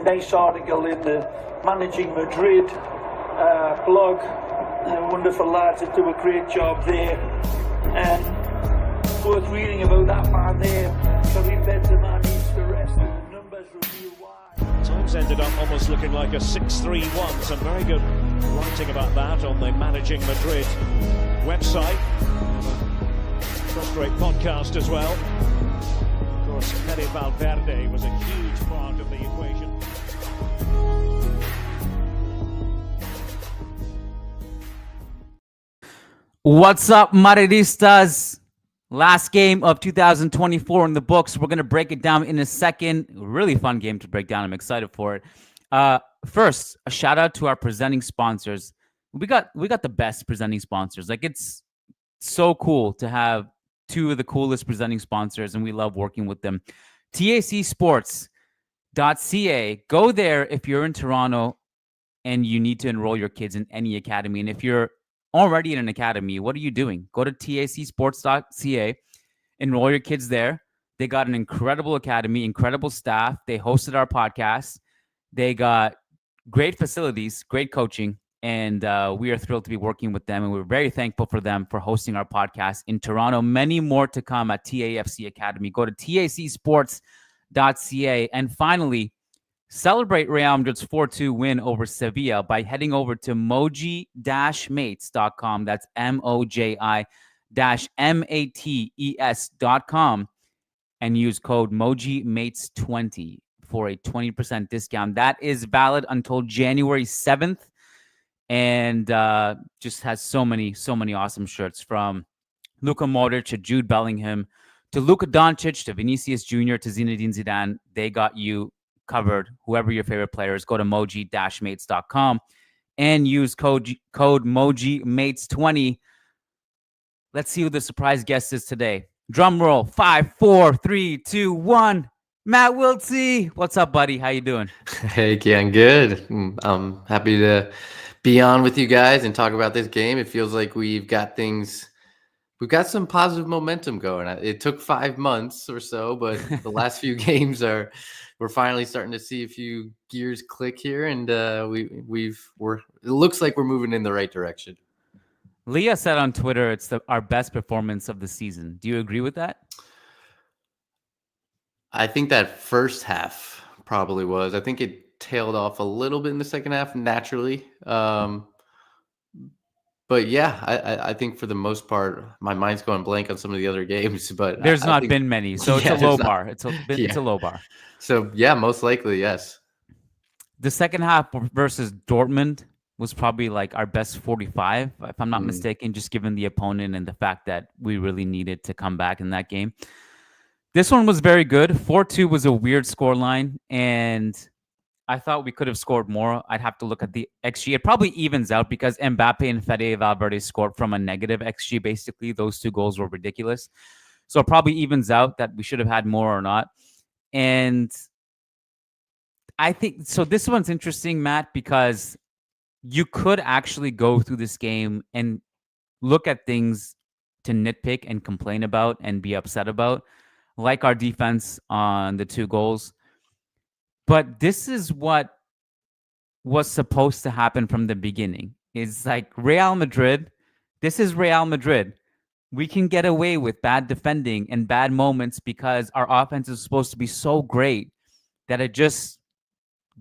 nice article in the Managing Madrid blog. Wonderful lads that do a great job there. And worth reading about that man there. Karim Benzema needs to rest, and the numbers reveal why. Times ended up almost looking like a 6-3-1. Some very good writing about that on the Managing Madrid website. First-rate podcast as well. Of course, Fede Valverde was a huge part of the equation. What's up, Madridistas? Last game of 2024 in the books. We're going to break it down in a second. Really fun game to break down. I'm excited for it. First, a shout out to our presenting sponsors. We got the best presenting sponsors. Like, it's so cool to have two of the coolest presenting sponsors, and we love working with them. TACsports.ca. Go there if you're in Toronto and you need to enroll your kids in any academy. And if you're already in an academy, what are you doing? Go to tacsports.ca, enroll your kids there. They got an incredible academy, incredible staff. They hosted our podcast. They got great facilities, great coaching, and we are thrilled to be working with them, and we're very thankful for them for hosting our podcast in Toronto. Many more to come at TAFC Academy. Go to tacsports.ca. And finally, celebrate Real Madrid's 4-2 win over Sevilla by heading over to moji-mates.com. That's MOJI-MATES.com and use code MOJIMATES20 for a 20% discount. That is valid until January 7th and just has so many awesome shirts, from Luka Modric to Jude Bellingham to Luka Doncic to Vinicius Jr. to Zinedine Zidane. They got you covered. Whoever your favorite player is, go to moji-mates.com and use code MOJIMATES20. Let's see who the surprise guest is today. Drum roll. 5, 4, 3, 2, 1. Matt Wiltse. What's up, buddy? How you doing? Hey, Kiyan. Good. I'm happy to be on with you guys and talk about this game. It feels like we've got some positive momentum going. It took 5 months or so, but the last few games we're finally starting to see a few gears click here, and it looks like we're moving in the right direction. Leah said on Twitter it's our best performance of the season. Do you agree with that? I think that first half probably was. I think it tailed off a little bit in the second half naturally. But yeah, I think for the most part, my mind's going blank on some of the other games. But there's not been many, so it's a low bar. It's a low bar. So yeah, most likely, yes. The second half versus Dortmund was probably like our best 45, if I'm not mistaken, just given the opponent and the fact that we really needed to come back in that game. This one was very good. 4-2 was a weird scoreline, and I thought we could have scored more. I'd have to look at the XG. It probably evens out because Mbappe and Fede Valverde scored from a negative XG, basically. Those two goals were ridiculous. So it probably evens out that we should have had more or not. And I think, so this one's interesting, Matt, because you could actually go through this game and look at things to nitpick and complain about and be upset about, like our defense on the 2 goals. But this is what was supposed to happen from the beginning. It's like Real Madrid. This is Real Madrid. We can get away with bad defending and bad moments because our offense is supposed to be so great that it just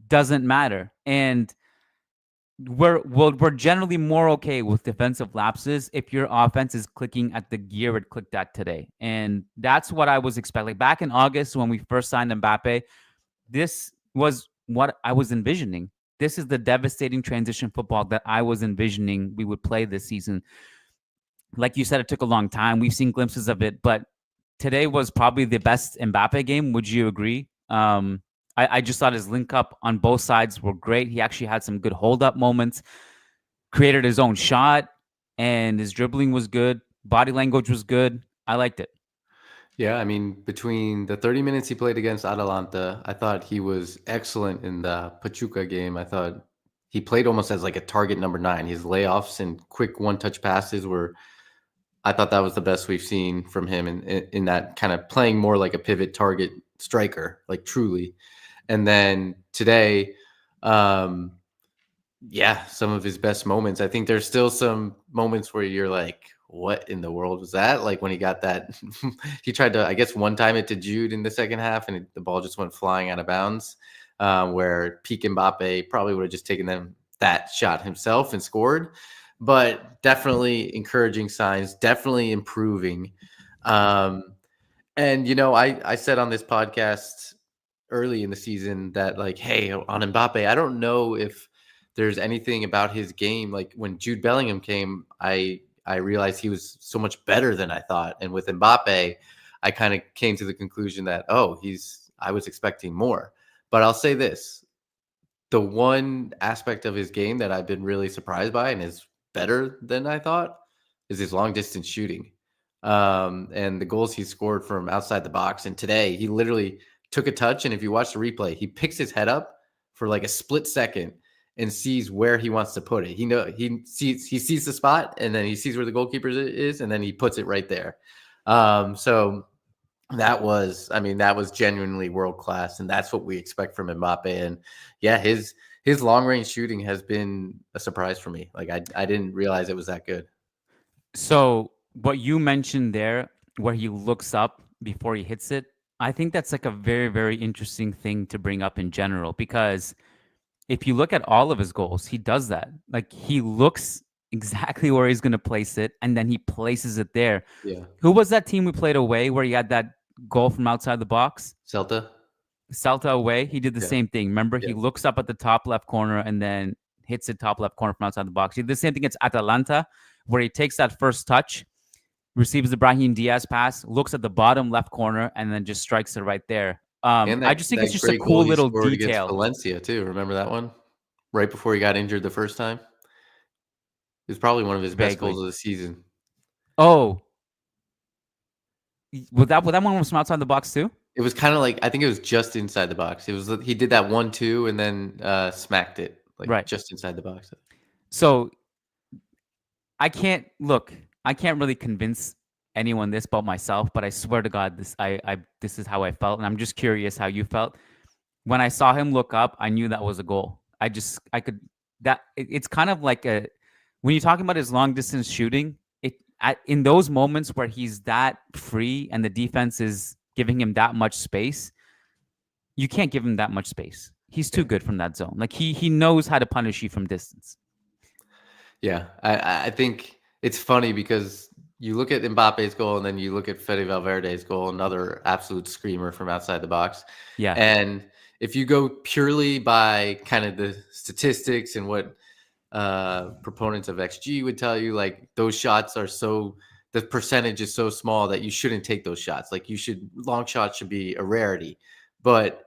doesn't matter. And we're generally more okay with defensive lapses if your offense is clicking at the gear it clicked at today. And that's what I was expecting. Back in August when we first signed Mbappe, this was what I was envisioning. This is the devastating transition football that I was envisioning we would play this season. Like you said, it took a long time. We've seen glimpses of it, but today was probably the best Mbappe game. Would you agree? I just thought his link up on both sides were great. He actually had some good hold up moments, created his own shot, and his dribbling was good. Body language was good. I liked it. Yeah, I mean, between the 30 minutes he played against Atalanta, I thought he was excellent in the Pachuca game. I thought he played almost as like a target number 9. His layoffs and quick one-touch passes were, I thought that was the best we've seen from him in that kind of playing more like a pivot target striker, like truly. And then today, yeah, some of his best moments. I think there's still some moments where you're like, what in the world was that? Like when he got that, he tried to, I guess, one time it to Jude in the second half, and the ball just went flying out of bounds. Where peak Mbappe probably would have just taken that shot himself and scored. But definitely encouraging signs, definitely improving. And I said on this podcast early in the season that, like, hey, on Mbappe, I don't know if there's anything about his game. Like when Jude Bellingham came, I realized he was so much better than I thought. And with Mbappe, I kind of came to the conclusion that, I was expecting more. But I'll say this, the one aspect of his game that I've been really surprised by and is better than I thought is his long distance shooting. And the goals he scored from outside the box. And today he literally took a touch, and if you watch the replay, he picks his head up for like a split second and sees where he wants to put it. He sees the spot, and then he sees where the goalkeeper is, and then he puts it right there. So that was genuinely world class, and that's what we expect from Mbappe. And yeah, his long range shooting has been a surprise for me. Like I didn't realize it was that good. So what you mentioned there, where he looks up before he hits it, I think that's like a very, very interesting thing to bring up in general, because if you look at all of his goals, he does that. Like he looks exactly where he's going to place it, and then he places it there. Yeah. Who was that team we played away where he had that goal from outside the box? Celta away. He did the same thing. Remember, he looks up at the top left corner and then hits the top left corner from outside the box. He did the same thing against Atalanta, where he takes that first touch, receives the Brahim Diaz pass, looks at the bottom left corner, and then just strikes it right there. I just think it's just a cool little detail. Valencia too. Remember that one? Right before he got injured the first time. It was probably one of his best goals of the season. Oh, that one was from outside the box too? It was kind of like, I think it was just inside the box. He did that 1-2 and then smacked it just inside the box. So I can't really convince anyone this but myself, but I swear to God, this is how I felt, and I'm just curious how you felt. When I saw him look up, I knew that was a goal. It's kind of like when you're talking about his long distance shooting, in those moments where he's that free and the defense is giving him that much space, you can't give him that much space. He's too good from that zone. Like he knows how to punish you from distance. Yeah, I think it's funny because you look at Mbappe's goal and then you look at Fede Valverde's goal, another absolute screamer from outside the box. Yeah. And if you go purely by kind of the statistics and what proponents of XG would tell you, like those shots are the percentage is so small that you shouldn't take those shots. Like long shots should be a rarity. But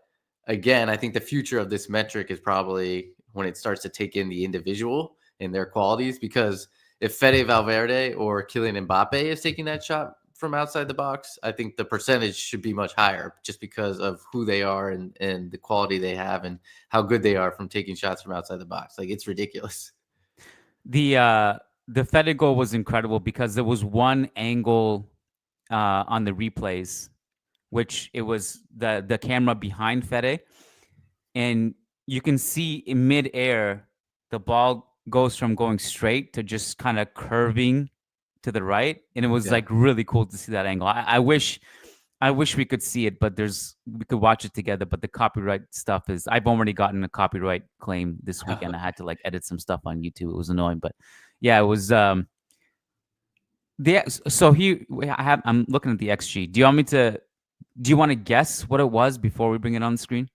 again, I think the future of this metric is probably when it starts to take in the individual and their qualities, because if Fede Valverde or Kylian Mbappe is taking that shot from outside the box, I think the percentage should be much higher just because of who they are and the quality they have and how good they are from taking shots from outside the box. Like it's ridiculous. The Fede goal was incredible because there was one angle on the replays, which it was the camera behind Fede, and you can see in midair the ball goes from going straight to just kind of curving to the right, and it was like really cool to see that angle. I wish we could see it, but we could watch it together. But the copyright stuff I've already gotten a copyright claim this weekend. I had to edit some stuff on YouTube. It was annoying, but yeah, it was. I'm looking at the XG. Do you want to guess what it was before we bring it on the screen?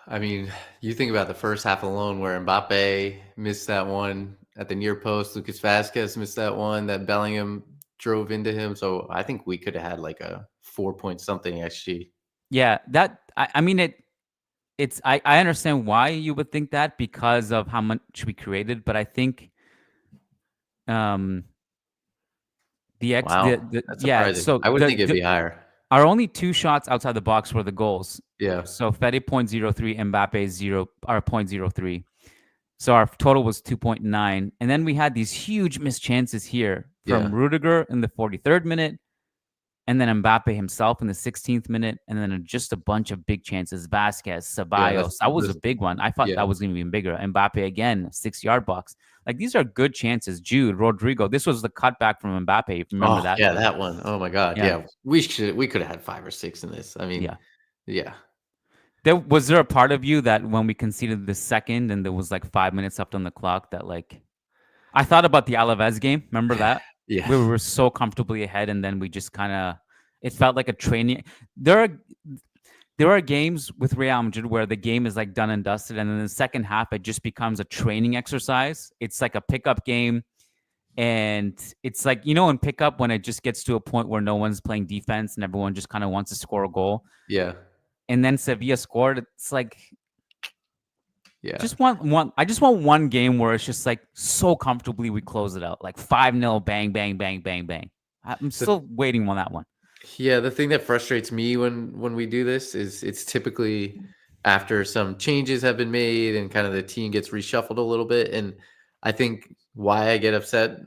I mean, you think about the first half alone where Mbappe missed that one at the near post. Lucas Vazquez missed that one that Bellingham drove into him. So I think we could have had like a 4-point-something XG. Yeah, I understand why you would think that because of how much we created, but I think that's surprising. So I would think it'd be higher. Our only two shots outside the box were the goals. Yeah. So Fede 0.03, Mbappe 0.03. So our total was 2.9. And then we had these huge missed chances here from Rudiger in the 43rd minute, and then Mbappe himself in the 16th minute, and then just a bunch of big chances. Vazquez, Yeah, Ceballos. That was a big one. I thought yeah. that was going to be even bigger. Mbappe again, 6-yard box. Like, these are good chances. Jude, Rodrigo. This was the cutback from Mbappe. If you remember that? Yeah, that one. Oh my God. Yeah. Yeah, we could have had 5 or 6 in this. I mean, Yeah. yeah. Was there a part of you that when we conceded the second and there was like 5 minutes left on the clock that like I thought about the Alaves game? Remember that? Yeah. We were so comfortably ahead, and then we just kind of it felt like a training. There are games with Real Madrid where the game is like done and dusted, and then the second half it just becomes a training exercise. It's like a pickup game, and it's like, in pickup when it just gets to a point where no one's playing defense and everyone just kind of wants to score a goal. Yeah. And then Sevilla scored. It's like, Yeah. just want I just want one game where it's just like so comfortably we close it out, like 5-0, bang, bang, bang, bang, bang. I'm still waiting on that one. Yeah, the thing that frustrates me when we do this is it's typically after some changes have been made and kind of the team gets reshuffled a little bit. And I think why I get upset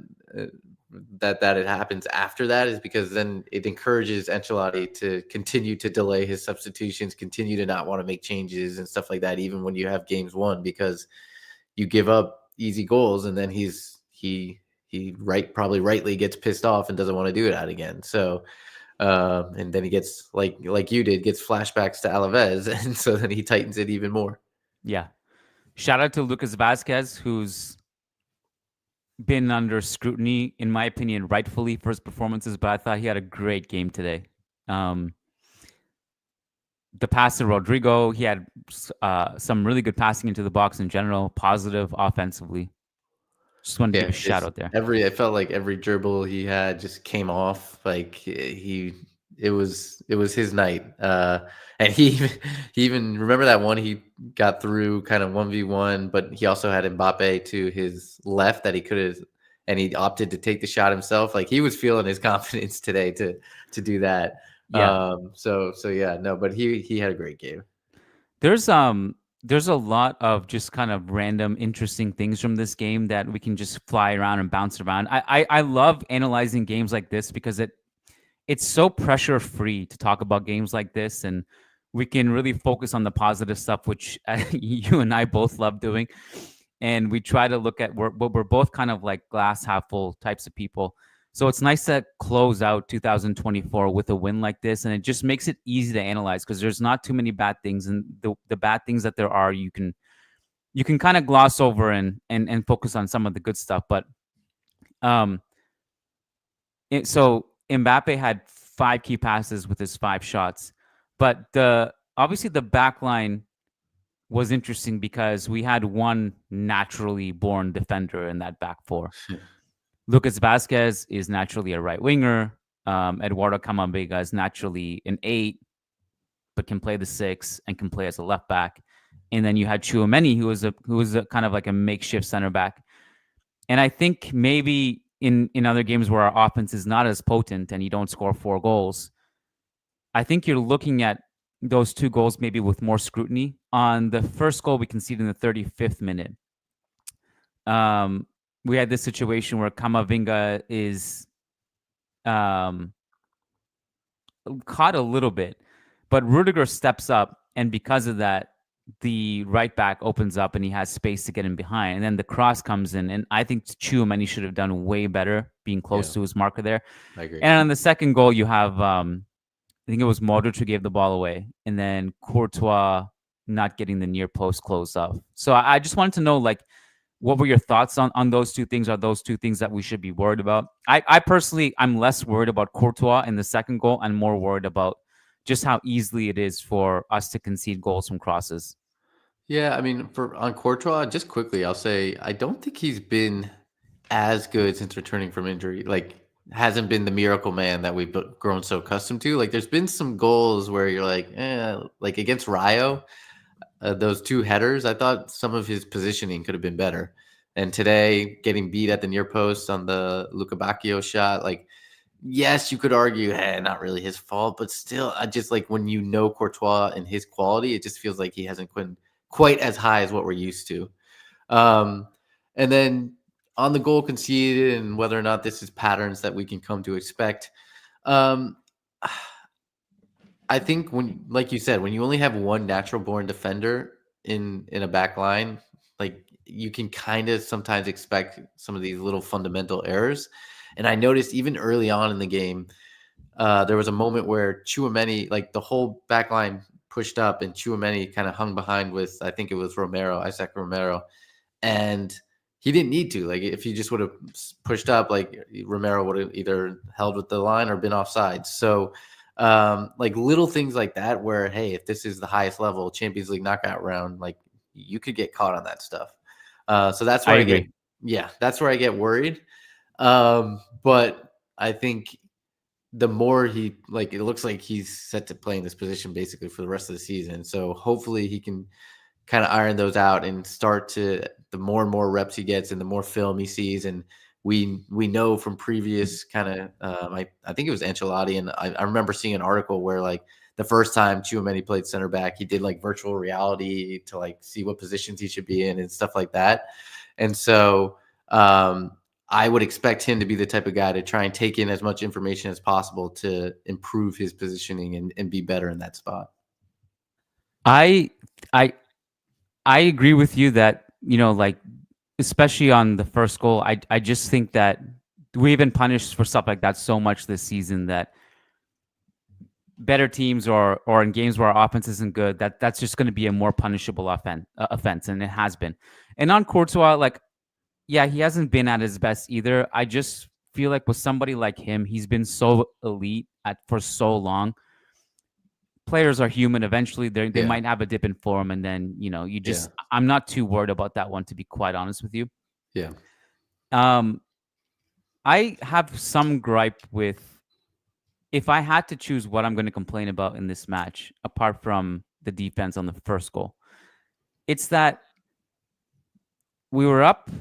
that it happens after that is because then it encourages Ancelotti to continue to delay his substitutions, continue to not want to make changes and stuff like that, even when you have games won, because you give up easy goals and then he probably rightly gets pissed off and doesn't want to do it out again. So and then he gets like you did, gets flashbacks to Alaves, and so then he tightens it even more. Yeah. Shout out to Lucas Vazquez, who's been under scrutiny, in my opinion, rightfully for his performances, but I thought he had a great game today. The pass to Rodrigo, he had some really good passing into the box in general, positive offensively. Just wanted to give a shout out there. I felt like every dribble he had just came off. Like it was his night. And he even remember that one he got through kind of 1v1, but he also had Mbappe to his left that he could have, and he opted to take the shot himself. Like he was feeling his confidence today to do that. Yeah. So yeah, no, but he had a great game. There's a lot of just kind of random interesting things from this game that we can just fly around and bounce around. I love analyzing games like this because it's so pressure free to talk about games like this, and we can really focus on the positive stuff, which you and I both love doing. And we try to look at we're both kind of like glass half full types of people. So it's nice to close out 2024 with a win like this, and it just makes it easy to analyze because there's not too many bad things, and the bad things that there are, you can kind of gloss over and focus on some of the good stuff. But so Mbappe had 5 key passes with his 5 shots, but obviously the back line was interesting because we had one naturally born defender in that back four. Lucas Vazquez is naturally a right winger. Eduardo Camavinga is naturally an 8, but can play the 6 and can play as a left back. And then you had Tchouameni, who was a kind of like a makeshift center back. And I think maybe in other games where our offense is not as potent and you don't score 4 goals, I think you're looking at those 2 goals maybe with more scrutiny. On the first goal we conceded in the 35th minute, we had this situation where Camavinga is caught a little bit, but Rudiger steps up, and because of that, the right back opens up and he has space to get in behind. And then the cross comes in, and I think Tchouameni should have done way better being close to his marker there. I agree. And on the second goal, you have, I think it was Modric who gave the ball away, and then Courtois not getting the near post closed up. So I just wanted to know, like, what were your thoughts on those 2 things? Are those 2 things that we should be worried about? I personally, I'm less worried about Courtois in the second goal and more worried about just how easily it is for us to concede goals from crosses. Yeah, I mean, on Courtois, just quickly, I'll say I don't think he's been as good since returning from injury. Like, hasn't been the miracle man that we've grown so accustomed to. Like, there's been some goals where you're like against Rayo, those 2 headers, I thought some of his positioning could have been better. And today, getting beat at the near post on the Luka Bacchio shot, like, yes, you could argue, hey, not really his fault, but still, I just like when you know Courtois and his quality, it just feels like he hasn't quite as high as what we're used to. And then on the goal conceded and whether or not this is patterns that we can come to expect. I think when, like you said, when you only have one natural born defender in a back line, like you can kind of sometimes expect some of these little fundamental errors. And I noticed even early on in the game, there was a moment where Tchouameni, like the whole back line pushed up, and Tchouameni kind of hung behind with, I think it was Isaac Romero, and he didn't need to. Like if he just would have pushed up, like Romero would have either held with the line or been offside. So like little things like that where, hey, if this is the highest level Champions League knockout round, like you could get caught on that stuff. So that's where I agree. that's where I get worried. But I think the more he, like, it looks like he's set to play in this position basically for the rest of the season. So hopefully he can kind of iron those out and start to, the more and more reps he gets and the more film he sees. And we know from previous kind of, I think it was Ancelotti, and I remember seeing an article where like the first time Tchouameni played center back, he did like virtual reality to like see what positions he should be in and stuff like that. And so I would expect him to be the type of guy to try and take in as much information as possible to improve his positioning and be better in that spot. I I I agree with you that, like, especially on the first goal, I just think that we've been punished for stuff like that so much this season that better teams or in games where our offense isn't good, that's just going to be a more punishable offense, and it has been. And on Courtois, like, yeah, he hasn't been at his best either. I just feel like with somebody like him, he's been so elite for so long. Players are human. Eventually, they might have a dip in form, and then you just. Yeah. I'm not too worried about that one, to be quite honest with you. Yeah. I have some gripe with, if I had to choose what I'm going to complain about in this match, apart from the defense on the first goal, it's that we were up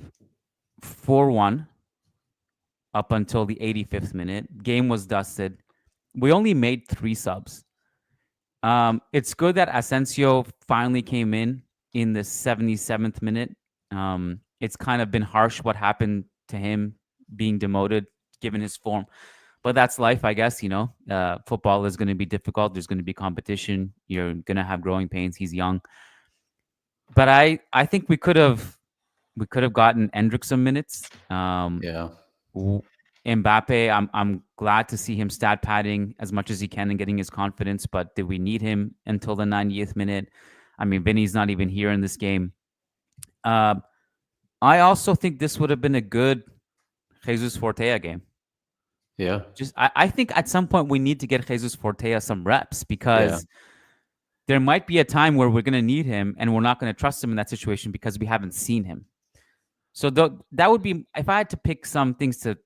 4-1 up until the 85th minute. Game was dusted. We only made 3 subs. It's good that Asensio finally came in the 77th minute. It's kind of been harsh what happened to him being demoted, given his form. But that's life, I guess. Football is going to be difficult. There's going to be competition. You're going to have growing pains. He's young. But I think we could have gotten Endrick some minutes. Mbappe, I'm glad to see him stat padding as much as he can and getting his confidence. But did we need him until the 90th minute? I mean, Vinny's not even here in this game. I also think this would have been a good Jesus Fortea game. Yeah. I think at some point we need to get Jesus Fortea some reps, because there might be a time where we're going to need him and we're not going to trust him in that situation because we haven't seen him. So that would be, if I had to pick some things to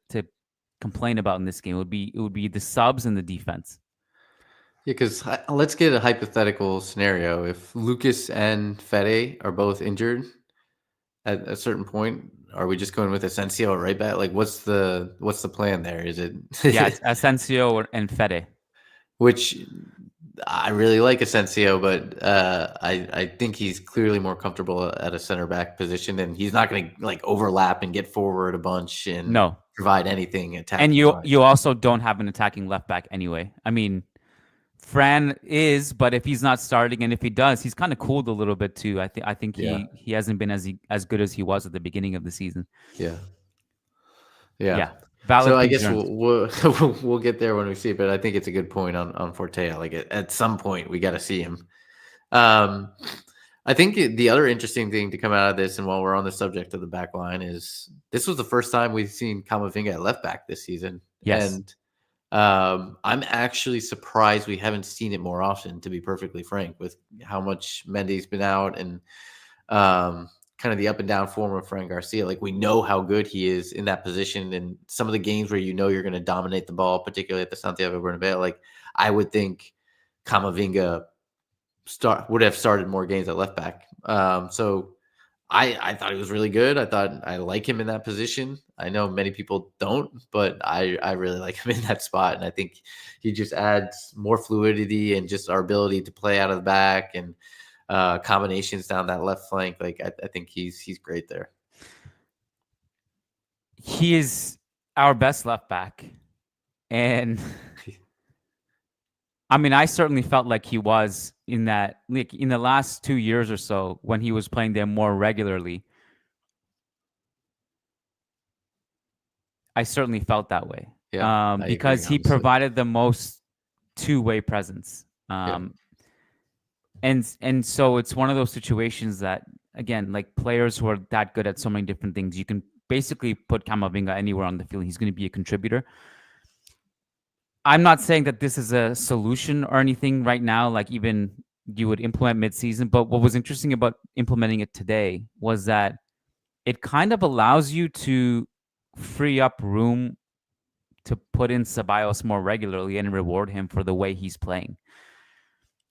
complain about in this game, it would be the subs and the defense. Yeah, because let's get a hypothetical scenario. If Lucas and Fede are both injured at a certain point, are we just going with Asensio right back? Like, what's the plan there? Is it? Yeah, it's Asensio and Fede. Which I really like Asensio, but I think he's clearly more comfortable at a center back position, and he's not going to like overlap and get forward a bunch and provide anything attacking. And you also don't have an attacking left back anyway. I mean, Fran is, but if he's not starting, and if he does, he's kind of cooled a little bit too. I think he hasn't been as good as he was at the beginning of the season. Yeah. Valid so I guess we'll get there when we see it, but I think it's a good point on Fortea. Like at some point we got to see him. I think the other interesting thing to come out of this, and while we're on the subject of the back line, is this was the first time we've seen Camavinga at left back this season. Yes. And I'm actually surprised we haven't seen it more often, to be perfectly frank, with how much Mendy's been out and kind of the up and down form of Fran Garcia. Like, we know how good he is in that position, and some of the games where you're going to dominate the ball, particularly at the Santiago Bernabeu, like I would think Camavinga would have started more games at left back. So I thought he was really good. I like him in that position. I know many people don't, but I really like him in that spot. And I think he just adds more fluidity and just our ability to play out of the back and combinations down that left flank. Like I think he's great there. He is our best left back. And I mean, I certainly felt like he was in that, like in the last 2 years or so when he was playing there more regularly. I certainly felt that way. Yeah, I agree, Because he honestly. provided the most two-way presence. Yeah. And so it's one of those situations that, again, like players who are that good at so many different things, you can basically put Camavinga anywhere on the field. He's going to be a contributor. I'm not saying that this is a solution or anything right now, like even you would implement mid-season. But what was interesting about implementing it today was that it kind of allows you to free up room to put in Ceballos more regularly and reward him for the way he's playing.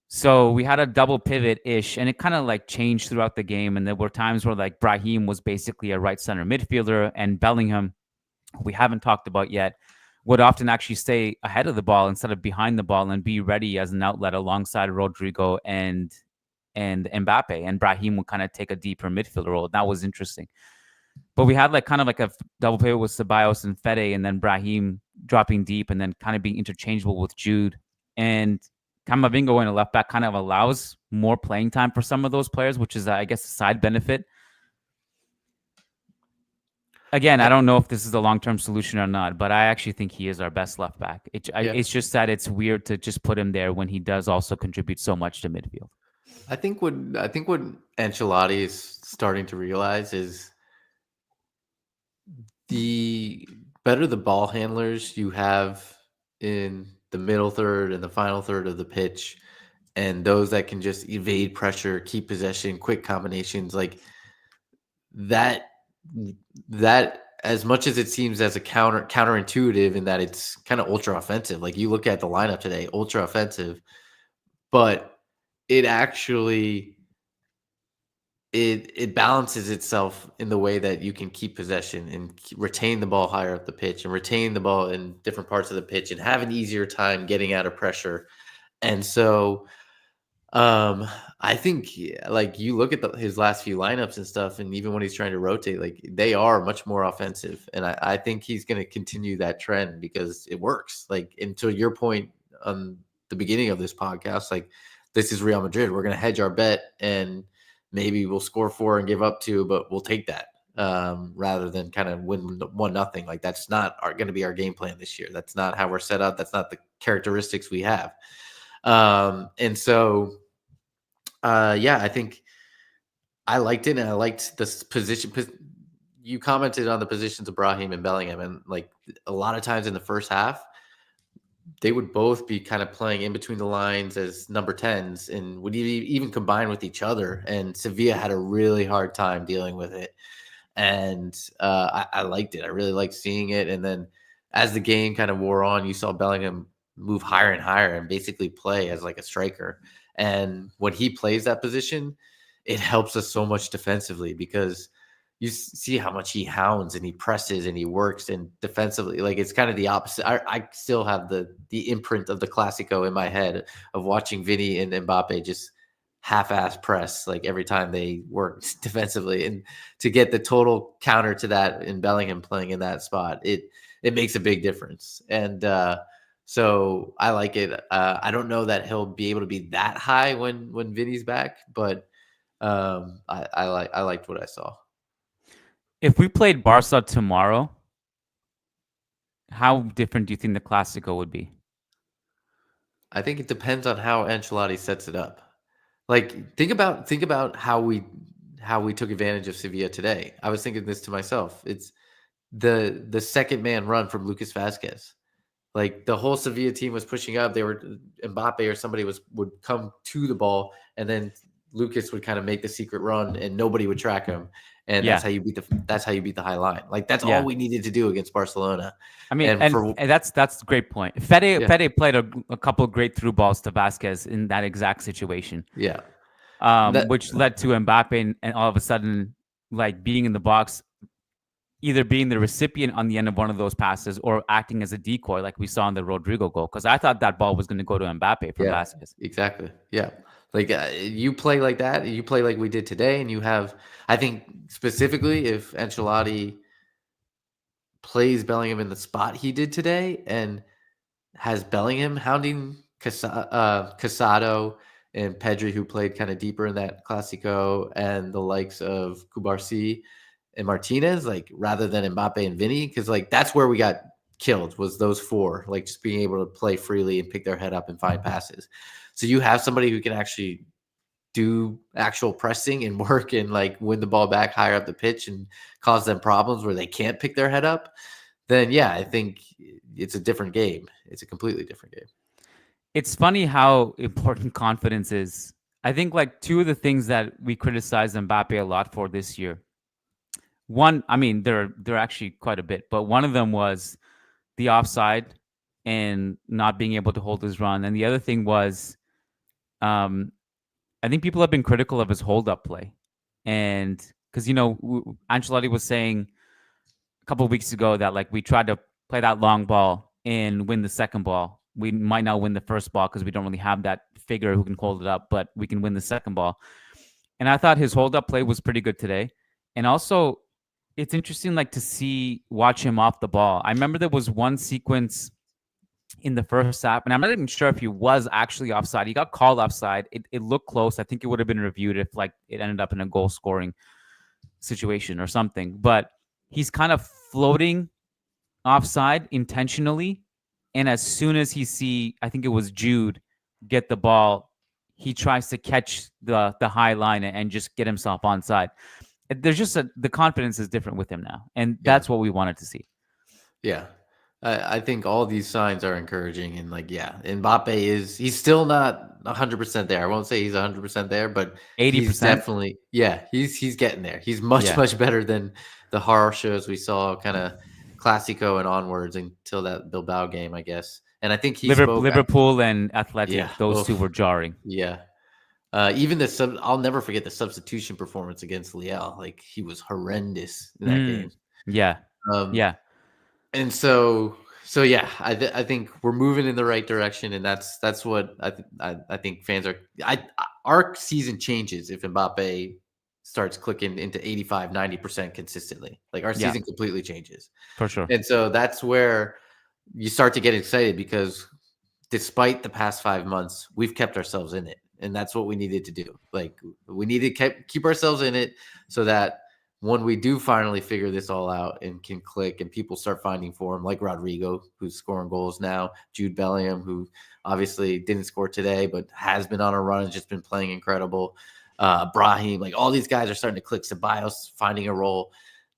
So we had a double pivot-ish, and it kind of like changed throughout the game. And there were times where like Brahim was basically a right center midfielder, and Bellingham, we haven't talked about yet, would often actually stay ahead of the ball instead of behind the ball and be ready as an outlet alongside Rodrigo and Mbappe. And Brahim would kind of take a deeper midfielder role. That was interesting. But we had like kind of like a double pivot with Ceballos and Fede, and then Brahim dropping deep and then kind of being interchangeable with Jude. And Camavinga going to left back kind of allows more playing time for some of those players, which is, I guess, a side benefit. Again, I don't know if this is a long-term solution or not, but I actually think he is our best left back. It's just that it's weird to just put him there when he does also contribute so much to midfield. I think what Ancelotti is starting to realize is the better the ball handlers you have in the middle third and the final third of the pitch, and those that can just evade pressure, keep possession, quick combinations, like that as much as it seems as a counterintuitive in that it's kind of ultra offensive. Like you look at the lineup today, ultra offensive, but it actually it balances itself in the way that you can keep possession and retain the ball higher up the pitch and retain the ball in different parts of the pitch and have an easier time getting out of pressure. And so I think like you look at his last few lineups and stuff, and even when he's trying to rotate, like they are much more offensive. And I think he's going to continue that trend because it works. Like, and to your point on the beginning of this podcast, like this is Real Madrid. We're going to hedge our bet and maybe we'll score 4 and give up 2, but we'll take that rather than kind of win 1-0. Like that's not going to be our game plan this year. That's not how we're set up. That's not the characteristics we have. And so, yeah, I think I liked it, and I liked this position. You commented on the positions of Brahim and Bellingham, and like a lot of times in the first half, they would both be kind of playing in between the lines as number 10s and would even combine with each other. And Sevilla had a really hard time dealing with it. And I liked it. I really liked seeing it. And then as the game kind of wore on, you saw Bellingham move higher and higher and basically play as like a striker. And when he plays that position, it helps us so much defensively because you see how much he hounds and he presses and he works and defensively, like it's kind of the opposite. I still have the imprint of the Clasico in my head of watching Vinny and Mbappe just half-ass press like every time they work defensively, and to get the total counter to that in Bellingham playing in that spot, it makes a big difference. And so I like it. I don't know that he'll be able to be that high when Vinny's back, but I liked what I saw. If we played Barca tomorrow, how different do you think the Clasico would be? I think it depends on how Ancelotti sets it up. Like think about how we took advantage of Sevilla today. I was thinking this to myself. It's the second man run from Lucas Vazquez. Like the whole Sevilla team was pushing up. They were Mbappe or somebody would come to the ball, and then Lucas would kind of make the secret run, and nobody would track him. And that's how you beat the high line. Like that's all we needed to do against Barcelona. I mean, and that's a great point. Fede played a couple of great through balls to Vazquez in that exact situation. Yeah. Which led to Mbappe and all of a sudden like being in the box, either being the recipient on the end of one of those passes or acting as a decoy like we saw in the Rodrigo goal. Because I thought that ball was going to go to Mbappe from Vazquez. Exactly. Yeah. Like you play like that, you play like we did today, and you have, I think specifically if Ancelotti plays Bellingham in the spot he did today and has Bellingham hounding Casado and Pedri, who played kind of deeper in that Clasico, and the likes of Kubarsi and Martinez, like rather than Mbappe and Vinny, because like that's where we got killed, was those four, like just being able to play freely and pick their head up and find passes. So you have somebody who can actually do actual pressing and work and like win the ball back higher up the pitch and cause them problems where they can't pick their head up, then yeah, I think it's a different game. It's a completely different game. It's funny how important confidence is. I think like two of the things that we criticize Mbappe a lot for this year. One, I mean, they're actually quite a bit, but one of them was the offside and not being able to hold his run, and the other thing was, I think people have been critical of his hold-up play, and because Ancelotti was saying a couple of weeks ago that like we tried to play that long ball and win the second ball. We might not win the first ball because we don't really have that figure who can hold it up, but we can win the second ball. And I thought his hold-up play was pretty good today, and also it's interesting like to watch him off the ball. I remember there was one sequence in the first half, and I'm not even sure if he was actually offside. He got called offside. It looked close. I think it would have been reviewed if like it ended up in a goal scoring situation or something. But he's kind of floating offside intentionally, and as soon as I think it was Jude, get the ball, he tries to catch the high line and just get himself onside. There's just the confidence is different with him now, and that's what we wanted to see. Yeah. I think all these signs are encouraging, and like, yeah, Mbappe he's still not 100% there. I won't say he's 100% there, but 80%. He's definitely, he's getting there. He's much better than the horror shows we saw kind of Clasico and onwards until that Bilbao game, I guess. And I think Liverpool and Athletic, those two were jarring. Yeah. Even I'll never forget the substitution performance against Lille. Like, he was horrendous in that game. Yeah. And so yeah, I think we're moving in the right direction, and that's what I think fans are. Our season changes if Mbappe starts clicking into 85-90% consistently. Like, our season completely changes for sure. And so that's where you start to get excited, because despite the past 5 months, we've kept ourselves in it, and that's what we needed to do. Like, we need to keep ourselves in it so that when we do finally figure this all out and can click and people start finding form, like Rodrigo, who's scoring goals now, Jude Bellingham, who obviously didn't score today, but has been on a run and just been playing incredible. Brahim, like all these guys are starting to click. Ceballos finding a role.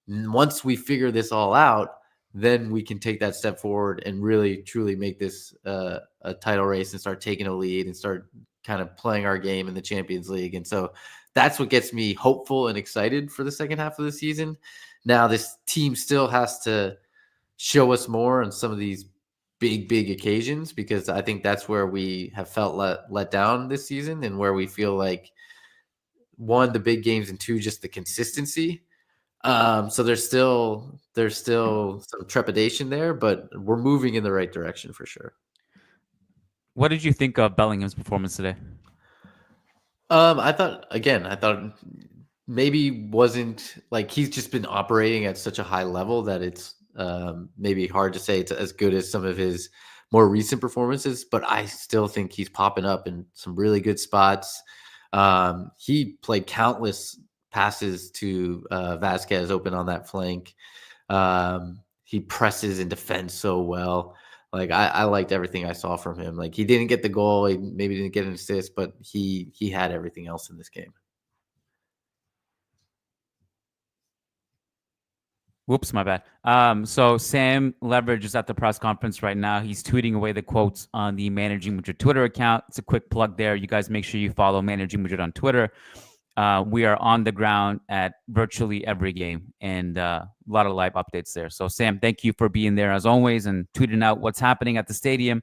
Once we figure this all out, then we can take that step forward and really, truly make this a title race and start taking a lead and start kind of playing our game in the Champions League. And so that's what gets me hopeful and excited for the second half of the season. Now, this team still has to show us more on some of these big occasions, because I think that's where we have felt let down this season, and where we feel like, one, the big games, and two, just the consistency. So there's still some trepidation there, but we're moving in the right direction for sure. What did you think of Bellingham's performance today? I thought maybe wasn't like, he's just been operating at such a high level that it's maybe hard to say it's as good as some of his more recent performances, but I still think he's popping up in some really good spots. He played countless passes to Vazquez open on that flank. He presses and defends so well. Like, I liked everything I saw from him. Like, he didn't get the goal, he maybe didn't get an assist, but he had everything else in this game. Whoops, my bad. So Sam Leverage is at the press conference right now. He's tweeting away the quotes on the Managing Madrid Twitter account. It's a quick plug there. You guys make sure you follow Managing Madrid on Twitter. We are on the ground at virtually every game, and a lot of live updates there. So, Sam, thank you for being there as always and tweeting out what's happening at the stadium.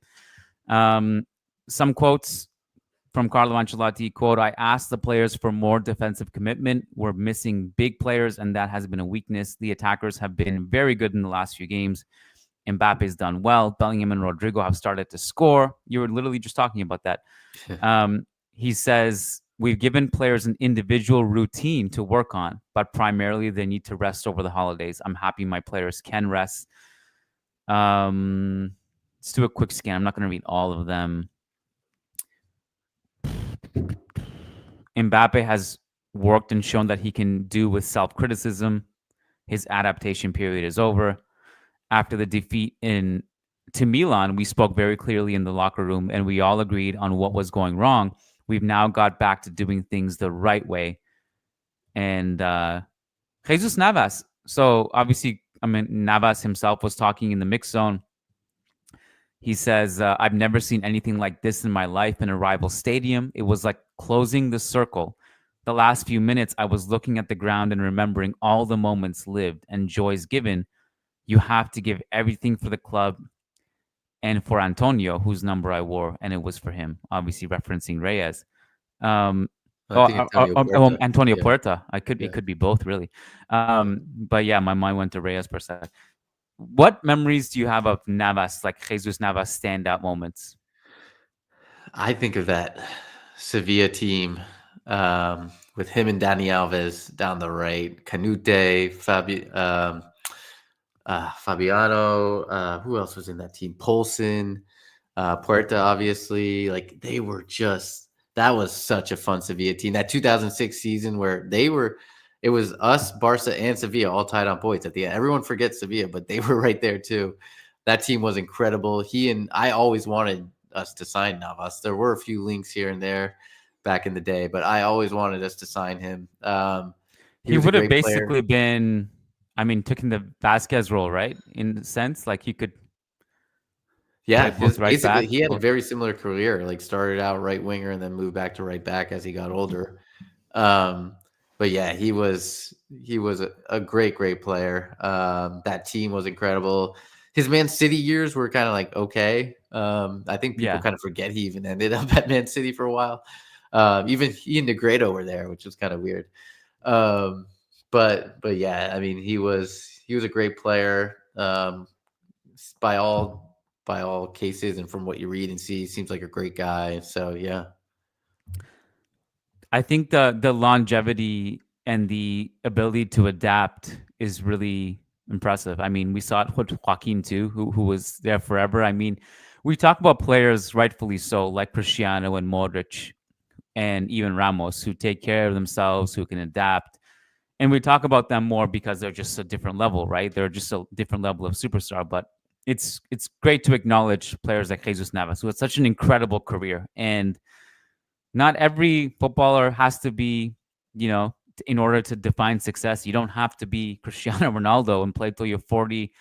Some quotes from Carlo Ancelotti. Quote, "I asked the players for more defensive commitment. We're missing big players, and that has been a weakness. The attackers have been very good in the last few games. Mbappe's done well. Bellingham and Rodrigo have started to score." You were literally just talking about that. He says, "We've given players an individual routine to work on, but primarily they need to rest over the holidays. I'm happy my players can rest." Let's do a quick scan. I'm not going to read all of them. Mbappe has worked and shown that he can do with self-criticism. His adaptation period is over. After the defeat in to Milan, we spoke very clearly in the locker room and we all agreed on what was going wrong. We've now got back to doing things the right way. And Jesus Navas. So obviously, I mean, Navas himself was talking in the mix zone. He says, I've never seen anything like this in my life in a rival stadium. It was like closing the circle. The last few minutes, I was looking at the ground and remembering all the moments lived and joys given. You have to give everything for the club and for Antonio, whose number I wore, and it was for him, obviously referencing Reyes. I think Antonio Puerta. Antonio Yeah. Puerta. Yeah. It could be both, really. But yeah, my mind went to Reyes per se. What memories do you have of Navas, like Jesus Navas standout moments? I think of that Sevilla team with him and Dani Alves down the right, Canute, Fabiano. Who else was in that team? Polson, Puerta, obviously. Like they were just. That was such a fun Sevilla team. That 2006 season where it was us, Barca, and Sevilla all tied on points at the end. Everyone forgets Sevilla, but they were right there too. That team was incredible. I always wanted us to sign Navas. There were a few links here and there back in the day, but I always wanted us to sign him. He would have basically been, I mean, taking the Vazquez role, right? In a sense, like he could. Yeah, basically, he had a very similar career. Like started out right winger and then moved back to right back as he got older. But yeah, he was a great player. That team was incredible. His Man City years were kind of like okay. I think people kind of forget he even ended up at Man City for a while. Even he and Negredo were there, which was kind of weird. But yeah, I mean, he was a great player. By all cases, and from what you read and see, seems like a great guy. So yeah, I think the longevity and the ability to adapt is really impressive. I mean, we saw it with Joaquin too, who was there forever. I mean, we talk about players, rightfully so, like Cristiano and Modric and even Ramos, who take care of themselves, who can adapt. And we talk about them more because they're just a different level, right? They're just a different level of superstar. But it's great to acknowledge players like Jesus Navas, who had such an incredible career. And not every footballer has to be, in order to define success, you don't have to be Cristiano Ronaldo and play till you're 40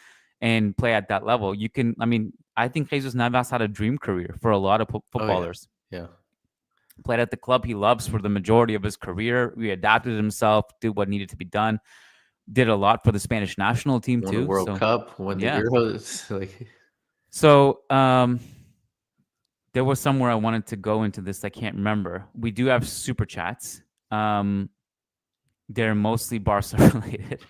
and play at that level. You can, I mean, I think Jesus Navas had a dream career for a lot of footballers. Oh, yeah. Played at the club he loves for the majority of his career. He adapted himself, did what needed to be done. Did a lot for the Spanish national team won too. The World Cup, won the Euros. So there was somewhere I wanted to go into this. I can't remember. We do have super chats. They're mostly Barca related.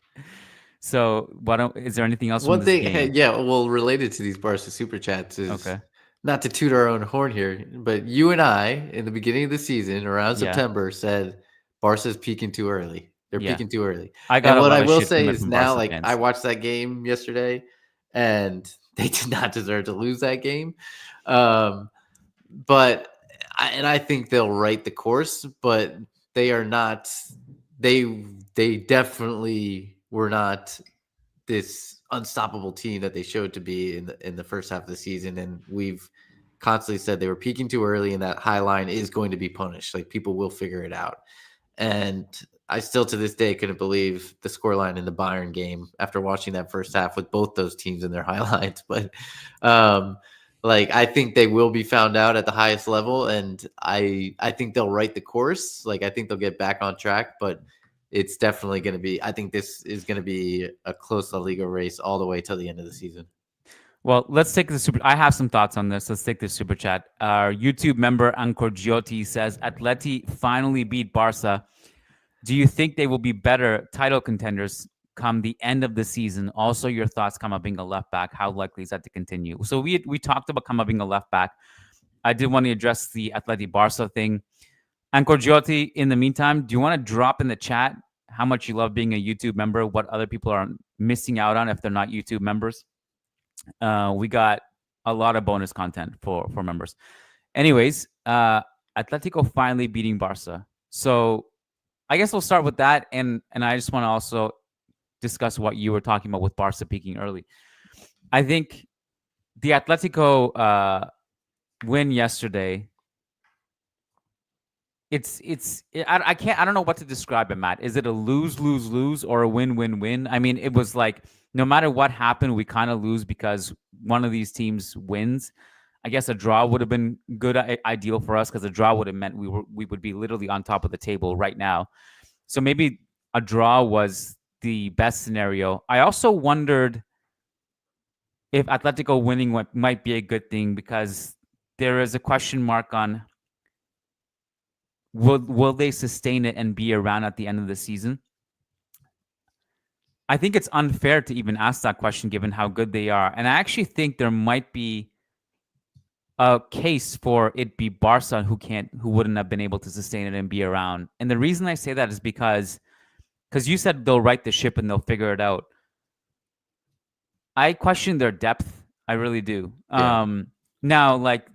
So is there anything else? One thing, related to these Barca super chats is okay. Not to toot our own horn here, but you and I, in the beginning of the season, around September, said Barca's peaking too early. They're peaking too early. What I will say is now, like, I watched that game yesterday, and they did not deserve to lose that game. But I think they'll right the course, but they are not. They definitely were not this unstoppable team that they showed to be in the first half of the season, and we've constantly said they were peaking too early, and that high line is going to be punished. Like people will figure it out, and I still to this day couldn't believe the scoreline in the Bayern game after watching that first half with both those teams in their highlights. But like I think they will be found out at the highest level, and I think they'll right the course. Like I think they'll get back on track, but it's definitely going to be. I think this is going to be a close La Liga race all the way till the end of the season. Well, let's take the super. I have some thoughts on this. Let's take the super chat. Our YouTube member Ancor Giotti says, "Atleti finally beat Barca. Do you think they will be better title contenders come the end of the season? Also, your thoughts, Camavinga left back. How likely is that to continue?" So we talked about Camavinga left back. I did want to address the Atleti Barca thing. Ancor Giotti, in the meantime, do you want to drop in the chat how much you love being a YouTube member, what other people are missing out on if they're not YouTube members? We got a lot of bonus content for members. Anyways, Atletico finally beating Barca. So I guess we'll start with that, and I just want to also discuss what you were talking about with Barca peaking early. I think the Atletico win yesterday. I don't know what to describe it, Matt. Is it a lose or a win? I mean, it was like no matter what happened, we kind of lose because one of these teams wins. I guess a draw would have been good, ideal for us, because a draw would have meant we would be literally on top of the table right now. So maybe a draw was the best scenario. I also wondered if Atletico winning might be a good thing, because there is a question mark on will they sustain it and be around at the end of the season. I think it's unfair to even ask that question given how good they are. And I actually think there might be a case for it be Barca who wouldn't have been able to sustain it and be around. And the reason I say that is because you said they'll right the ship and they'll figure it out. I question their depth. I really do. Yeah. Now, like,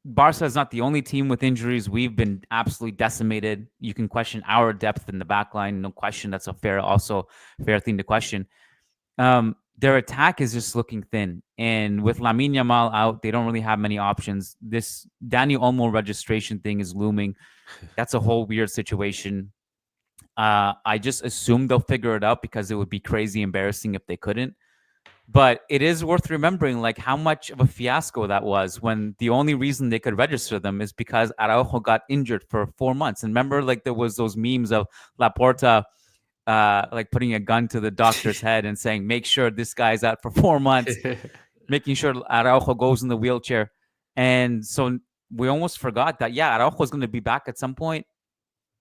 Barca is not the only team with injuries. We've been absolutely decimated. You can question our depth in the back line. No question. That's a fair thing to question. Their attack is just looking thin. And with Lamine Yamal out, they don't really have many options. This Dani Olmo registration thing is looming. That's a whole weird situation. I just assume they'll figure it out, because it would be crazy embarrassing if they couldn't. But it is worth remembering, like, how much of a fiasco that was, when the only reason they could register them is because Araujo got injured for 4 months. And remember, like, there was those memes of Laporta like putting a gun to the doctor's head and saying, make sure this guy's out for 4 months, making sure Araujo goes in the wheelchair. And so we almost forgot that, yeah, Araujo is going to be back at some point.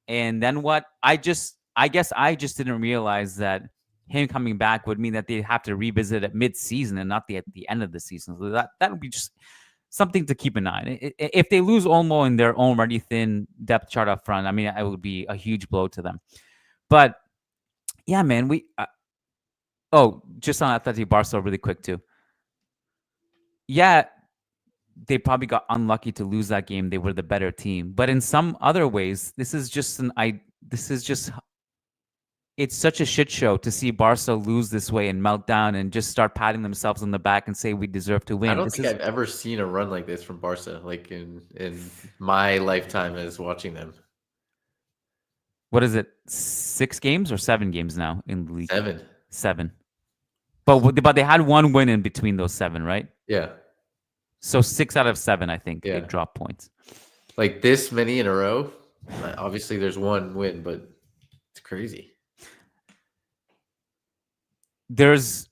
And then what? I guess I just didn't realize that him coming back would mean that they have to revisit it mid-season and not at the end of the season. So that would be just something to keep an eye on. If they lose Olmo in their own already thin depth chart up front, I mean, it would be a huge blow to them. But yeah, man, just on Athletic Barca really quick too. Yeah, they probably got unlucky to lose that game. They were the better team. But in some other ways, it's such a shit show to see Barca lose this way and melt down and just start patting themselves on the back and say we deserve to win. I don't think I've ever seen a run like this from Barca, like in my lifetime as watching them. What is it? 6 games or 7 games now in the league? 7. But they had one win in between those 7, right? Yeah. So 6 out of 7, I think, they dropped points. Like this many in a row? Obviously, there's one win, but it's crazy. There's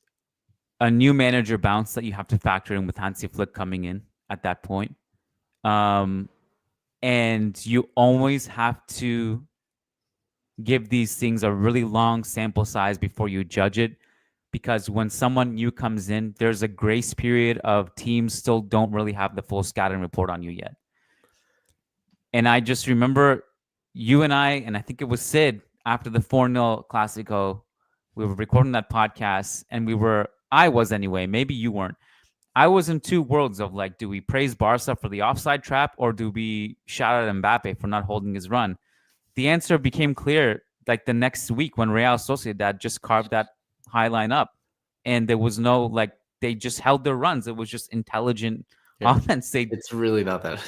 a new manager bounce that you have to factor in with Hansi Flick coming in at that point. And you always have to give these things a really long sample size before you judge it. Because when someone new comes in, there's a grace period of teams still don't really have the full scouting report on you yet. And I just remember you and I think it was Sid, after the 4-0 Clasico, we were recording that podcast, and I was anyway, maybe you weren't. I was in two worlds of like, do we praise Barca for the offside trap, or do we shout at Mbappe for not holding his run? The answer became clear like the next week when Real Sociedad just carved that high line up, and there was no, like, they just held their runs. It was just intelligent offense. It's really not that.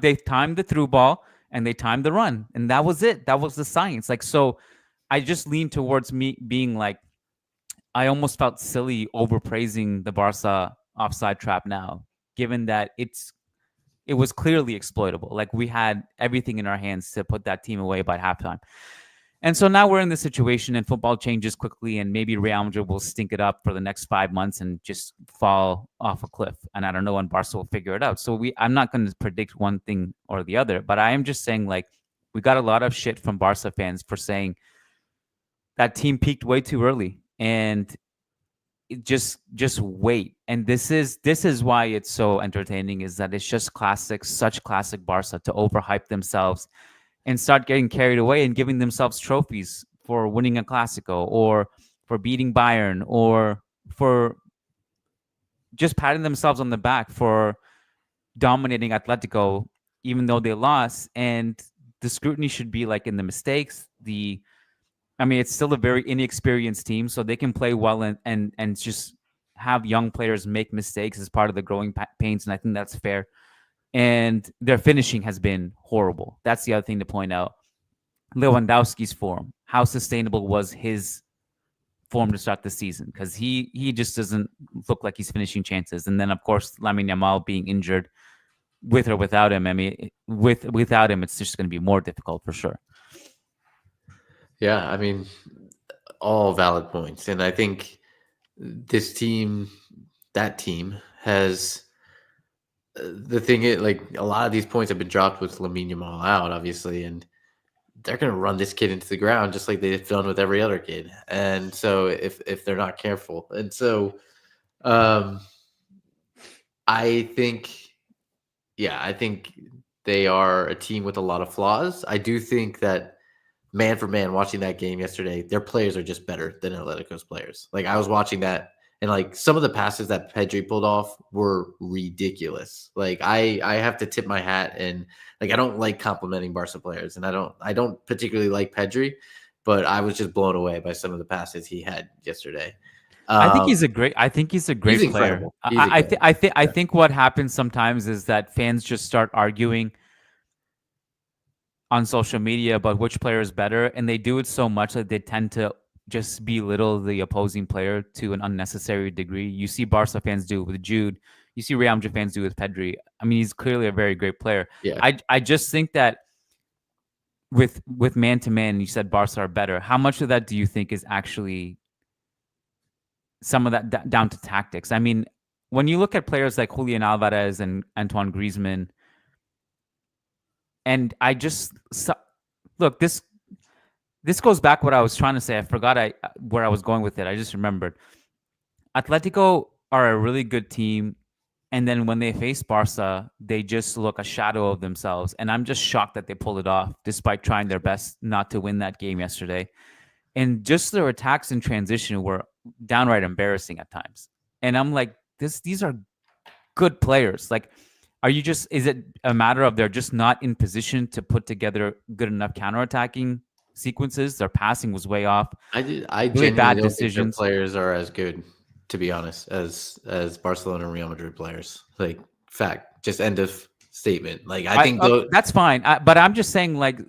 They timed the through ball and they timed the run, and that was it. That was the science. Like, so I just leaned towards me being like, I almost felt silly overpraising the Barca offside trap now, given that it was clearly exploitable. Like, we had everything in our hands to put that team away by halftime. And so now we're in this situation, and football changes quickly, and maybe Real Madrid will stink it up for the next 5 months and just fall off a cliff. And I don't know when Barca will figure it out. So I'm not going to predict one thing or the other, but I am just saying, like, we got a lot of shit from Barca fans for saying that team peaked way too early, and just wait. And this is why it's so entertaining, is that it's just such classic Barca to overhype themselves and start getting carried away and giving themselves trophies for winning a Clasico, or for beating Bayern, or for just patting themselves on the back for dominating Atletico, even though they lost. And the scrutiny should be like in the mistakes. I mean, it's still a very inexperienced team, so they can play well and just have young players make mistakes as part of the growing pains, and I think that's fair. And their finishing has been horrible. That's the other thing to point out. Lewandowski's form. How sustainable was his form to start the season? Because he just doesn't look like he's finishing chances. And then, of course, Lamine Yamal being injured, with or without him. I mean, without him, it's just going to be more difficult for sure. Yeah, I mean, all valid points. And I think this team, that team, has the thing is, like, a lot of these points have been dropped with Lamine Yamal out, obviously, and they're going to run this kid into the ground just like they've done with every other kid. And so if they're not careful. And so I think they are a team with a lot of flaws. I do think that man for man, watching that game yesterday, their players are just better than Atletico's players. Like, I was watching that, and like some of the passes that Pedri pulled off were ridiculous. Like, I have to tip my hat, and like, I don't like complimenting Barca players, and I don't particularly like Pedri, but I was just blown away by some of the passes he had yesterday. I think he's a great player. I think what happens sometimes is that fans just start arguing on social media about which player is better, and they do it so much that they tend to just belittle the opposing player to an unnecessary degree. You see Barca fans do it with Jude. You see Real Madrid fans do it with Pedri. I mean, he's clearly a very great player. Yeah. I just think that with man-to-man, you said Barca are better. How much of that do you think is actually some of that down to tactics? I mean, when you look at players like Julian Alvarez and Antoine Griezmann, and I just look, this goes back what I was trying to say. I forgot where I was going with it. I just remembered. Atletico are a really good team, and then when they face Barca, they just look a shadow of themselves. And I'm just shocked that they pulled it off, despite trying their best not to win that game yesterday. And just their attacks in transition were downright embarrassing at times. And I'm like, these are good players. Like, is it a matter of they're just not in position to put together good enough counterattacking sequences? Their passing was way off. I really genuinely bad don't decisions. think their players are as good, to be honest, as Barcelona and Real Madrid players. Like, fact, just end of statement. Like, I think that's fine. But I'm just saying, like,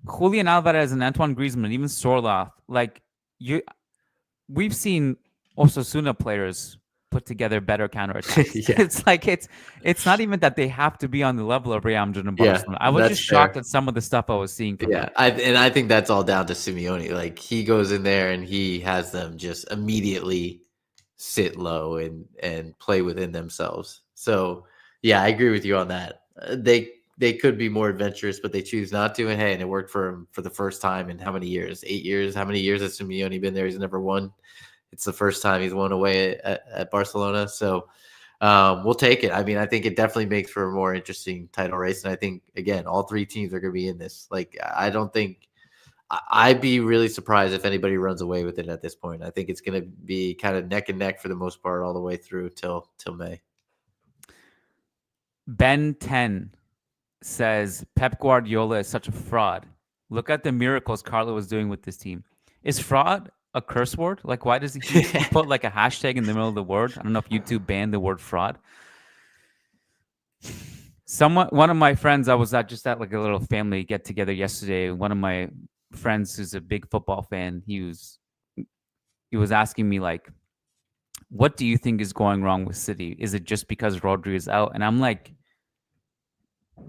Julian Alvarez and Antoine Griezmann, even Sorloth, like, we've seen Osasuna players put together better counterattacks. Yeah. It's like it's not even that they have to be on the level of Real Madrid and Barcelona. I was just shocked at some of the stuff I was seeing from them. I think that's all down to Simeone. Like, he goes in there and he has them just immediately sit low and play within themselves. So yeah, I agree with you on that. They could be more adventurous, but they choose not to. And hey, and it worked for him for the first time in how many years? 8 years? How many years has Simeone been there? He's never won. It's the first time he's won away at Barcelona. So we'll take it. I mean, I think it definitely makes for a more interesting title race. And I think, again, all three teams are going to be in this. Like, I don't think I'd be really surprised if anybody runs away with it at this point. I think it's going to be kind of neck and neck for the most part all the way through till May. Ben 10 says Pep Guardiola is such a fraud. Look at the miracles Carlo was doing with this team. Is fraud a curse word? Like, why does he put like a hashtag in the middle of the word? I don't know if YouTube banned the word fraud. One of my friends, I was just at like a little family get together yesterday. One of my friends who's a big football fan, he was asking me, like, what do you think is going wrong with City? Is it just because Rodri is out? And I'm like,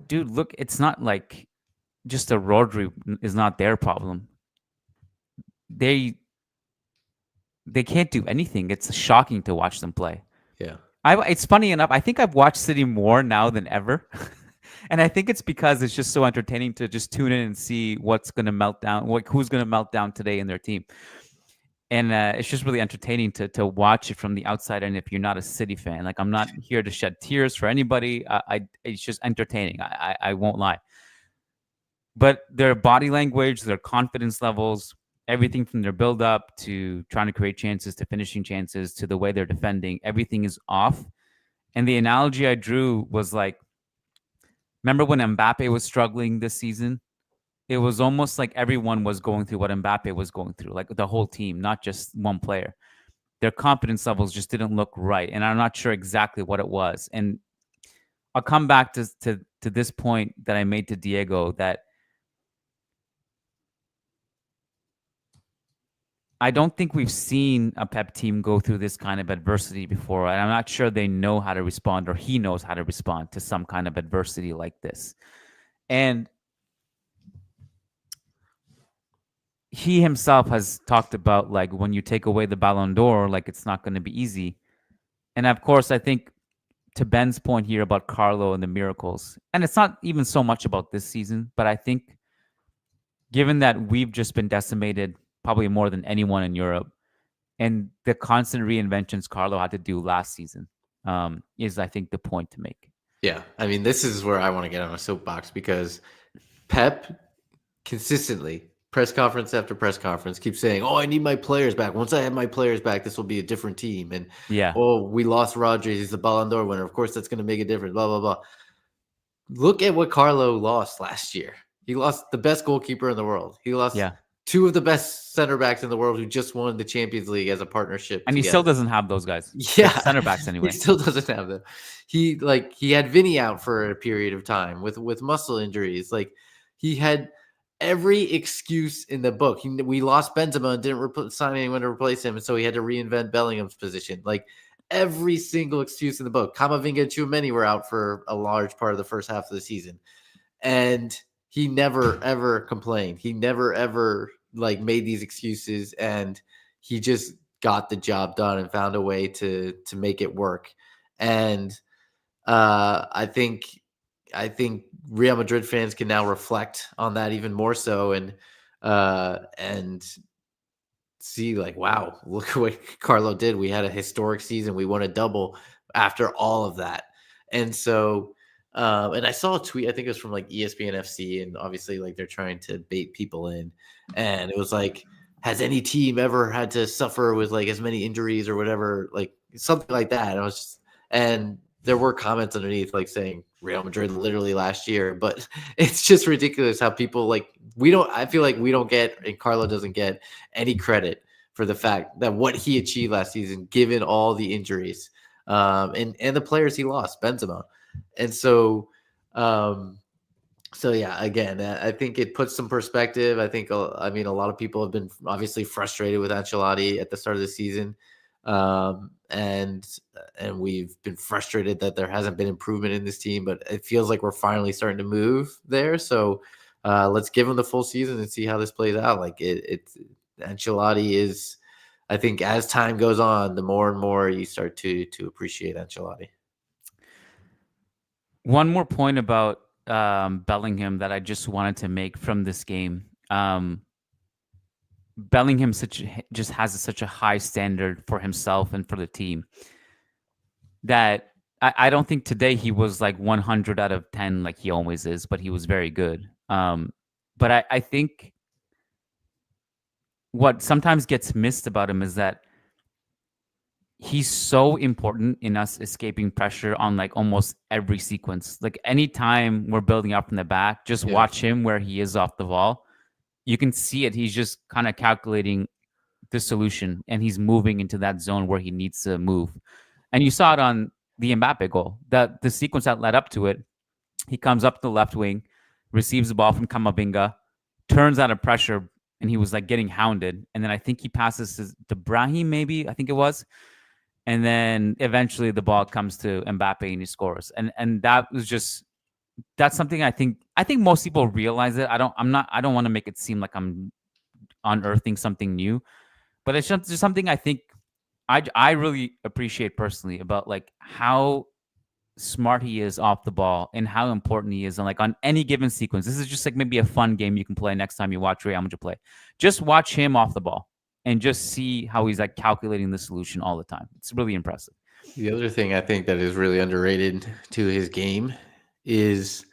dude, look, it's not like just a Rodri is not their problem. They can't do anything. It's shocking to watch them play. Yeah. It's funny enough. I think I've watched City more now than ever. And I think it's because it's just so entertaining to just tune in and see what's going to melt down, who's going to melt down today in their team. And it's just really entertaining to watch it from the outside. And if you're not a City fan, like, I'm not here to shed tears for anybody. It's just entertaining. I won't lie. But their body language, their confidence levels, everything from their build-up to trying to create chances to finishing chances to the way they're defending, everything is off. And the analogy I drew was like, remember when Mbappe was struggling this season? It was almost like everyone was going through what Mbappe was going through, like the whole team, not just one player. Their confidence levels just didn't look right. And I'm not sure exactly what it was. And I'll come back to this point that I made to Diego, that I don't think we've seen a Pep team go through this kind of adversity before. And I'm not sure they know how to respond, or he knows how to respond to some kind of adversity like this. And he himself has talked about, like, when you take away the Ballon d'Or, like, it's not going to be easy. And of course, I think to Ben's point here about Carlo and the miracles, and it's not even so much about this season, but I think given that we've just been decimated probably more than anyone in Europe, and the constant reinventions Carlo had to do last season, is, I think, the point to make. Yeah, I mean, this is where I want to get on a soapbox, because Pep consistently, press conference after press conference, keeps saying, "Oh, I need my players back. Once I have my players back, this will be a different team." And Yeah. "Oh, we lost Rodri. He's the Ballon d'Or winner. Of course, that's going to make a difference." Blah blah blah. Look at what Carlo lost last year. He lost the best goalkeeper in the world. He lost two of the best center backs in the world who just won the Champions League as a partnership. And together. He still doesn't have those guys. Yeah, center backs anyway. He still doesn't have them. He had Vinny out for a period of time with muscle injuries. Like, he had every excuse in the book. We lost Benzema and didn't sign anyone to replace him, and so he had to reinvent Bellingham's position. Like, every single excuse in the book. Camavinga and Tchouameni were out for a large part of the first half of the season, and he never ever complained. He never ever made these excuses, and he just got the job done and found a way to make it work. And I think Real Madrid fans can now reflect on that even more so, and see, like, wow, look what Carlo did. We had a historic season. We won a double after all of that. And so, and I saw a tweet, I think it was from ESPN FC, and obviously they're trying to bait people in. And it was like, has any team ever had to suffer with as many injuries or whatever, something like that. And I was just, and there were comments underneath saying Real Madrid literally last year, but it's just ridiculous how people I feel like we don't get, and Carlo doesn't get any credit for the fact that what he achieved last season, given all the injuries, and the players he lost, Benzema. And so, yeah, again, I think it puts some perspective. I think, I mean, a lot of people have been obviously frustrated with Ancelotti at the start of the season. And we've been frustrated that there hasn't been improvement in this team, but it feels like we're finally starting to move there. So let's give him the full season and see how this plays out. Ancelotti is, I think, as time goes on, the more and more you start to appreciate Ancelotti. One more point about Bellingham that I just wanted to make from this game. Bellingham just has such a high standard for himself and for the team that I don't think today he was 100 out of 10 like he always is, but he was very good. But I think what sometimes gets missed about him is that he's so important in us escaping pressure on almost every sequence. Anytime we're building up from the back, just watch him where he is off the ball. You can see it. He's just kind of calculating the solution, and he's moving into that zone where he needs to move. And you saw it on the Mbappe goal. The sequence that led up to it, he comes up the left wing, receives the ball from Camavinga, turns out of pressure, and he was getting hounded. And then I think he passes to Brahim, maybe, I think it was. And then eventually the ball comes to Mbappe and he scores. And that was just, that's something I think most people realize it. I don't want to make it seem like I'm unearthing something new, but it's just something I think I really appreciate personally about how smart he is off the ball and how important he is. And on any given sequence, this is just maybe a fun game you can play next time you watch Real Madrid play. Just watch him off the ball and just see how he's calculating the solution all the time. It's really impressive. The other thing I think that is really underrated to his game is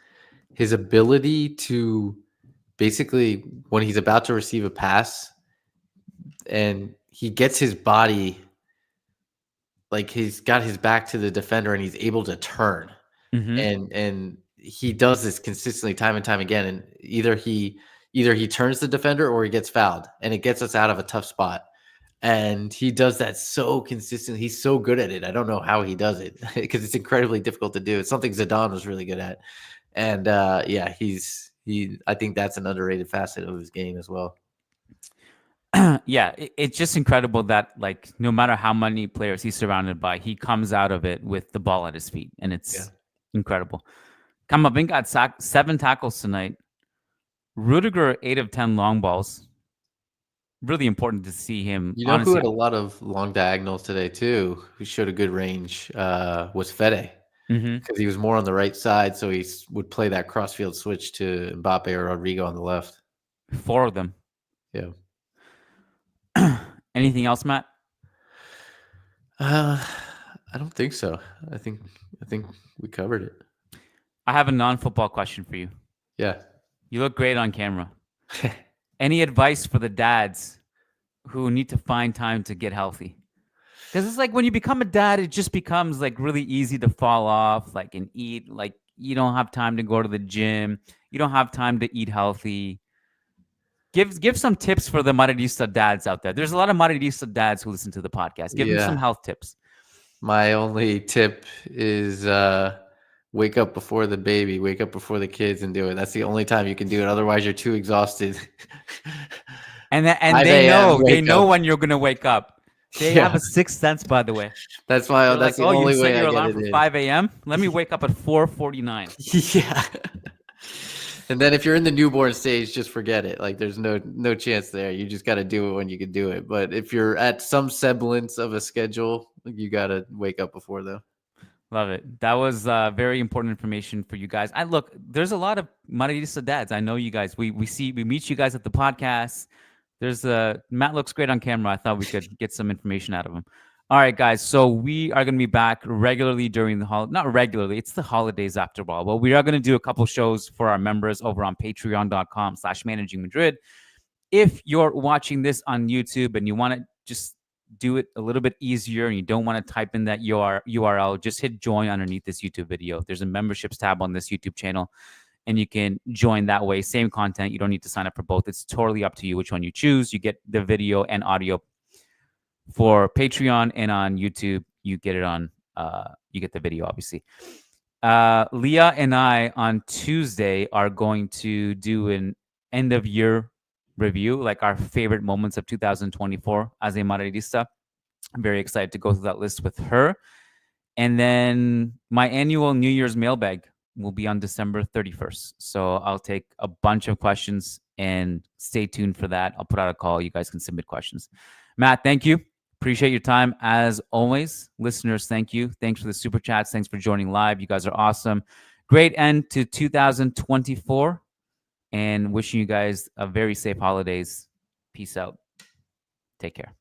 his ability to basically, when he's about to receive a pass and he gets his body like he's got his back to the defender and he's able to turn. Mm-hmm. And he does this consistently time and time again. And either he turns the defender or he gets fouled, and it gets us out of a tough spot. And he does that so consistently. He's so good at it. I don't know how he does it because it's incredibly difficult to do. It's something Zidane was really good at. And yeah, I think that's an underrated facet of his game as well. Yeah, it's just incredible that like no matter how many players he's surrounded by, he comes out of it with the ball at his feet, and it's incredible. Camavinga got 7 tackles tonight. Rudiger 8 of 10 long balls. Really important to see him. You know honestly. who had a lot of long diagonals today too, who showed a good range, was Fede. Because he was more on the right side, so he would play that crossfield switch to Mbappe or Rodrigo on the left. 4 of them. Yeah. Anything else, Matt? I don't think so. I think we covered it. I have a non-football question for you. Yeah. You look great on camera. Any advice for the dads who need to find time to get healthy? Because it's like when you become a dad, it just becomes like really easy to fall off, like and eat. Like you don't have time to go to the gym. You don't have time to eat healthy. Give some tips for the Madridista dads out there. There's a lot of Madridista dads who listen to the podcast. Give them some health tips. My only tip is wake up before the baby, wake up before the kids and do it. That's the only time you can do it. Otherwise, you're too exhausted. And they know when you're gonna wake up. They have a sixth sense, by the way. That's why. They're that's like, the only you way set your I alarm get it for in. 5 a.m. Let me wake up at 4:49. Yeah. And then if you're in the newborn stage, just forget it. Like there's no chance there. You just got to do it when you can do it. But if you're at some semblance of a schedule, you got to wake up before though. Love it. That was very important information for you guys. There's a lot of Madridista dads. I know you guys. We meet you guys at the podcast. There's Matt looks great on camera. I thought we could get some information out of him. All right, guys. So we are going to be back regularly during the not regularly. It's the holidays after all. But we are going to do a couple shows for our members over on patreon.com/Managing Madrid. If you're watching this on YouTube and you want to just do it a little bit easier and you don't want to type in that URL, just hit join underneath this YouTube video. There's a memberships tab on this YouTube channel, and you can join that way. Same content. You don't need to sign up for both. It's totally up to you which one you choose. You get the video and audio for Patreon, and on YouTube, you get it on, you get the video, obviously. Leah and I on Tuesday are going to do an end of year review, like our favorite moments of 2024 as a Madridista. I'm very excited to go through that list with her. And then my annual New Year's mailbag will be on December 31st. So I'll take a bunch of questions, and stay tuned for that. I'll put out a call. You guys can submit questions. Matt, thank you. Appreciate your time as always. Listeners, thank you. Thanks for the super chats. Thanks for joining live. You guys are awesome. Great end to 2024, and wishing you guys a very safe holidays. Peace out. Take care.